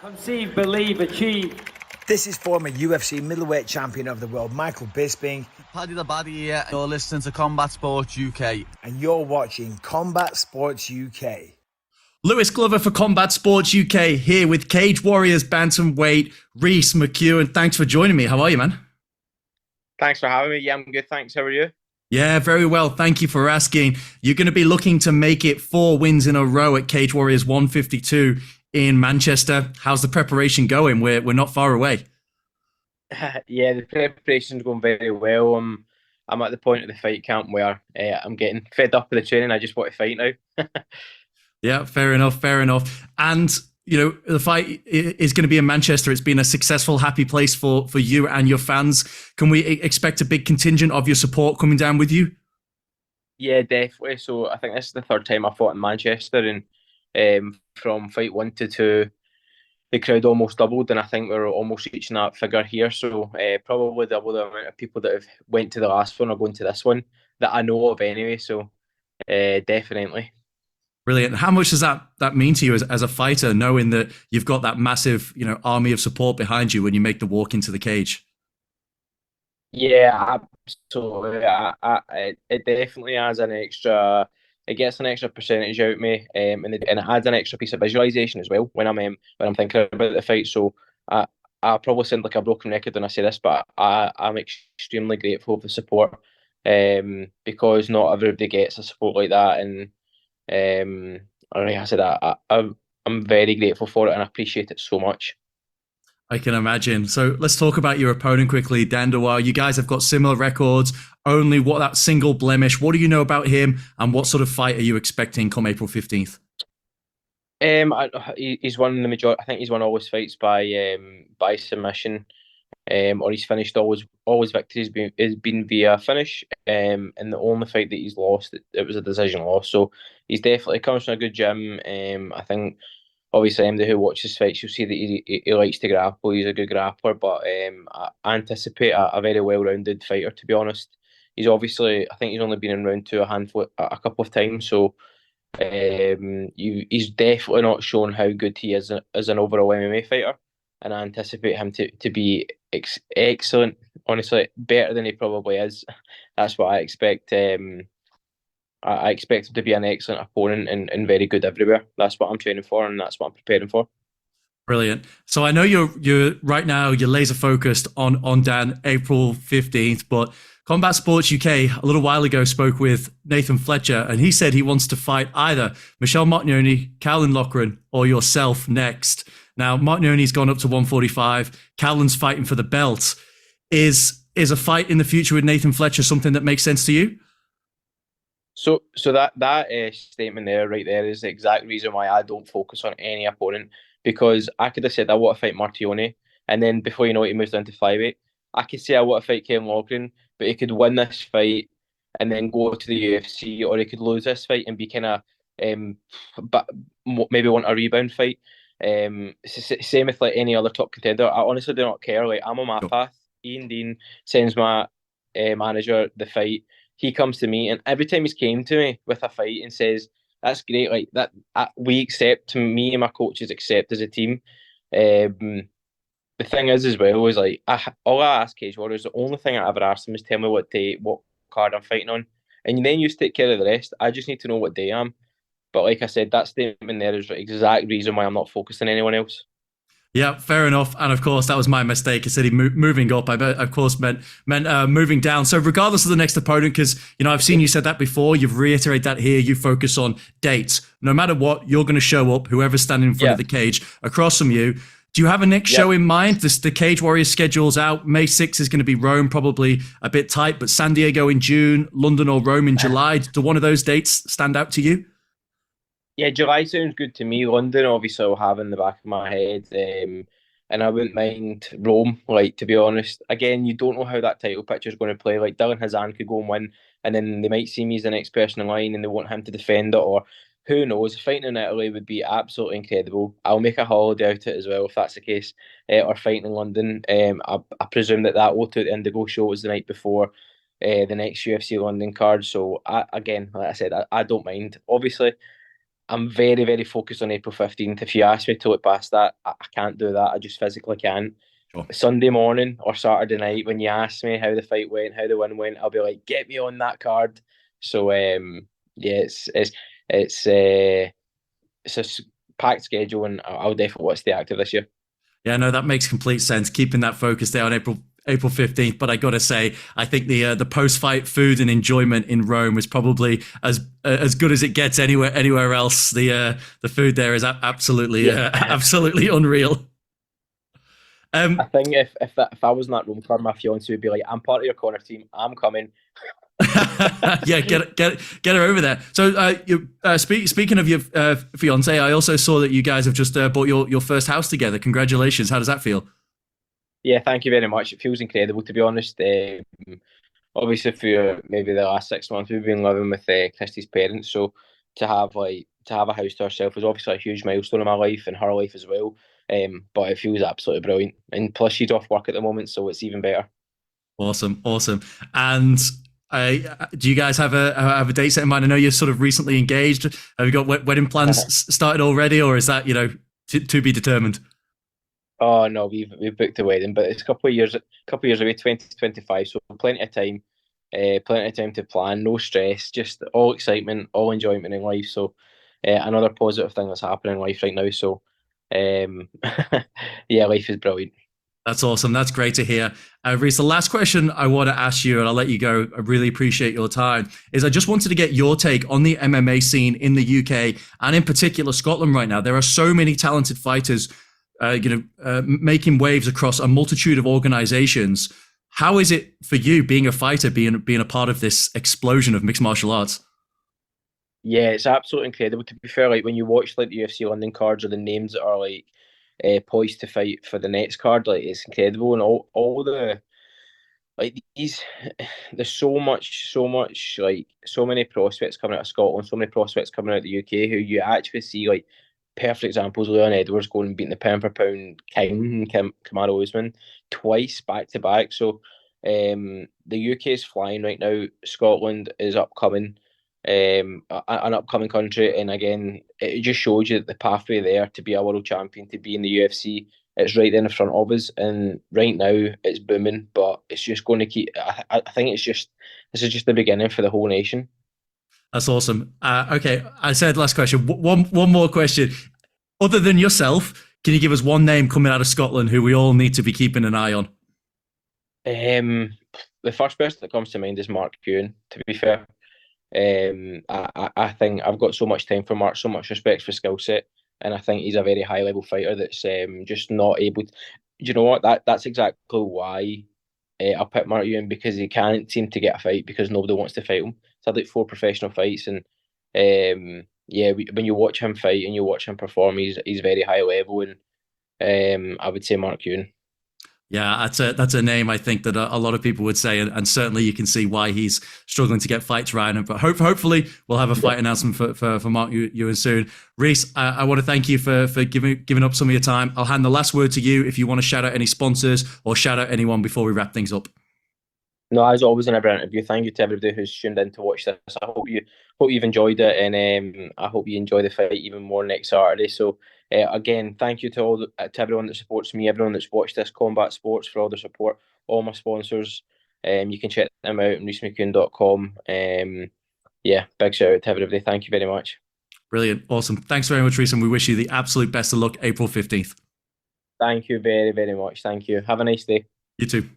Conceive, believe, achieve. This is former UFC middleweight champion of the world, Michael Bisping. Paddy the Baddy here. You're listening to Combat Sports UK. And you're watching Combat Sports UK. Lewis Glover for Combat Sports UK here with Cage Warriors bantamweight Reece McEwan. Thanks for joining me. How are you, man? Thanks for having me. Yeah, I'm good. Thanks. How are you? Yeah, very well. Thank you for asking. You're going to be looking to make it 4 wins in a row at Cage Warriors 152 in Manchester. How's the preparation going? We're not far away. Yeah, the preparation's going very well. I'm at the point of the fight camp where I'm getting fed up with the training. I just want to fight now. Yeah, fair enough. And, you know, the fight is going to be in Manchester. It's been a successful, happy place for you and your fans. Can we expect a big contingent of your support coming down with you? Yeah, definitely. So I think this is the third time I fought in Manchester, and from fight 1 to 2, the crowd almost doubled, and I think we're almost reaching that figure here. So probably double the amount of people that have went to the last one are going to this one that I know of anyway. So definitely. Brilliant. How much does that mean to you as a fighter, knowing that you've got that massive, army of support behind you when you make the walk into the cage? Yeah, absolutely. It definitely adds an extra. It gets an extra percentage out of me, and it adds an extra piece of visualization as well when I'm thinking about the fight. So I probably sound like a broken record when I say this, but I'm extremely grateful for the support, because not everybody gets a support like that, and like I said, I'm very grateful for it, and I appreciate it so much. I can imagine. So let's talk about your opponent quickly, Daan Duijs. You guys have got similar records, only that single blemish. What do you know about him, and what sort of fight are you expecting come April 15th? He's won the majority. I think he's won all his fights by submission, or he's finished all his victories has been via finish. And the only fight that he's lost, it was a decision loss. So he's definitely comes from a good gym. I think, obviously, anybody who watches fights, you'll see that he likes to grapple. He's a good grappler, but I anticipate a very well-rounded fighter, to be honest. He's obviously, I think he's only been in round 2 a couple of times, so he's definitely not shown how good he is as an overall MMA fighter, and I anticipate him to be excellent, honestly, better than he probably is. That's what I expect. I expect him to be an excellent opponent and very good everywhere. That's what I'm training for, and that's what I'm preparing for. Brilliant. So I know you're right now, you're laser focused on Dan April 15th, but Combat Sports UK a little while ago spoke with Nathan Fletcher, and he said he wants to fight either Michelle Martignoni, Callan Loughran, or yourself next. Now, Martignoni's gone up to 145. Callan's fighting for the belt. Is a fight in the future with Nathan Fletcher something that makes sense to you? So that statement there, right there, is the exact reason why I don't focus on any opponent, because I could have said I want to fight Martignoni, and then before you know it, he moves down to flyweight. I could say I want to fight Callan Loughran, but he could win this fight and then go to the UFC, or he could lose this fight and be kind of, but maybe want a rebound fight. Same with like any other top contender. I honestly do not care. Like, I'm on my path. Ian Dean sends my manager the fight. He comes to me, and every time he's came to me with a fight and says, "That's great," like that, we accept. Me and my coaches accept as a team. The thing is, as well, is like all I ask Cage Warriors, the only thing I ever ask them is tell me what card I'm fighting on, and then you take care of the rest. I just need to know what day I'm. But like I said, that statement there is the exact reason why I'm not focused on anyone else. Yeah, fair enough. And of course, that was my mistake. I said moving up. I of course meant moving down. So regardless of the next opponent, because I've seen you said that before. You've reiterated that here. You focus on dates. No matter what, you're going to show up. Whoever's standing in front of the cage across from you. Do you have a next show in mind? The Cage Warriors schedule's out. May 6th is going to be Rome, probably a bit tight, but San Diego in June, London or Rome in July. Do one of those dates stand out to you? Yeah, July sounds good to me. London, obviously, I'll have in the back of my head. And I wouldn't mind Rome, like, to be honest. Again, you don't know how that title picture is going to play. Like, Dylan Hazan could go and win, and then they might see me as the next person in line and they want him to defend it, or who knows. Fighting in Italy would be absolutely incredible. I'll make a holiday out of it as well, if that's the case. Or fighting in London. I presume that O2 at the Indigo show was the night before the next UFC London card. So, again, like I said, I don't mind. Obviously, I'm very, very focused on April 15th. If you ask me to look past that, I can't do that. I just physically can't. Sure. Sunday morning or Saturday night, when you ask me how the fight went, how the win went, I'll be like, get me on that card. So yeah, it's a packed schedule, and I'll definitely watch the active this year. Yeah, no, that makes complete sense. Keeping that focus there on April 15th. But I got to say, I think the post-fight food and enjoyment in Rome is probably as good as it gets anywhere else. The food there is absolutely absolutely unreal. I think if I was in that room for my fiance would be like, I'm part of your corner team. I'm coming. Yeah, get her over there. So, speaking of your fiance, I also saw that you guys have just bought your first house together. Congratulations! How does that feel? Yeah, thank you very much. It feels incredible, to be honest. Obviously, for maybe the last 6 months, we've been living with Christy's parents. So to have a house to ourselves is obviously a huge milestone in my life and her life as well. But it feels absolutely brilliant. And plus, she's off work at the moment, so it's even better. Awesome. And do you guys have a date set in mind? I know you're sort of recently engaged. Have you got wedding plans started already, or is that to be determined? Oh no, we've booked the wedding, but it's a couple of years away, 2025. So plenty of time, to plan. No stress, just all excitement, all enjoyment in life. So another positive thing that's happening in life right now. So yeah, life is brilliant. That's awesome. That's great to hear. Reece, the last question I want to ask you, and I'll let you go, I really appreciate your time, is I just wanted to get your take on the MMA scene in the UK and in particular Scotland right now. There are so many talented fighters making waves across a multitude of organizations. How is it for you being a fighter, being a part of this explosion of mixed martial arts? Yeah, it's absolutely incredible. To be fair, like when you watch like the UFC London cards or the names that are like poised to fight for the next card, like it's incredible, and all the like these. There's so much like so many prospects coming out of Scotland, so many prospects coming out of the UK who you actually see like perfect examples. Leon Edwards going and beating the pound for pound king Kamaru Usman twice back to back. So the UK is flying right now. Scotland is upcoming, an upcoming country, and again, it just shows you that the pathway there to be a world champion, to be in the UFC, it's right there in the front of us. And right now, it's booming, but it's just going to keep. I think this is just the beginning for the whole nation. That's awesome. Okay, I said last question. One more question. Other than yourself, can you give us one name coming out of Scotland who we all need to be keeping an eye on? The first person that comes to mind is Mark Ewan. To be fair, I think I've got so much time for Mark, so much respect for skill set, and I think he's a very high level fighter that's just not able to. You know what? That's exactly why I picked Mark Ewan, because he can't seem to get a fight because nobody wants to fight him. He's had like 4 professional fights, and yeah, when you watch him fight and you watch him perform, he's very high level, and I would say Mark Ewan. Yeah, that's a name I think that a lot of people would say, and certainly you can see why he's struggling to get fights right. But hopefully we'll have a fight announcement for Mark Ewan soon. Reece, I want to thank you for giving up some of your time. I'll hand the last word to you if you want to shout out any sponsors or shout out anyone before we wrap things up. No, as always in every interview, thank you to everybody who's tuned in to watch this. I hope you've enjoyed it, and I hope you enjoy the fight even more next Saturday. So again, thank you to everyone that supports me, everyone that's watched this Combat Sports, for all the support, all my sponsors. You can check them out on reecemckewan.com. Yeah, big shout out to everybody. Thank you very much. Brilliant, awesome. Thanks very much, Reece, and we wish you the absolute best of luck April 15th. Thank you very, very much. Thank you. Have a nice day. You too.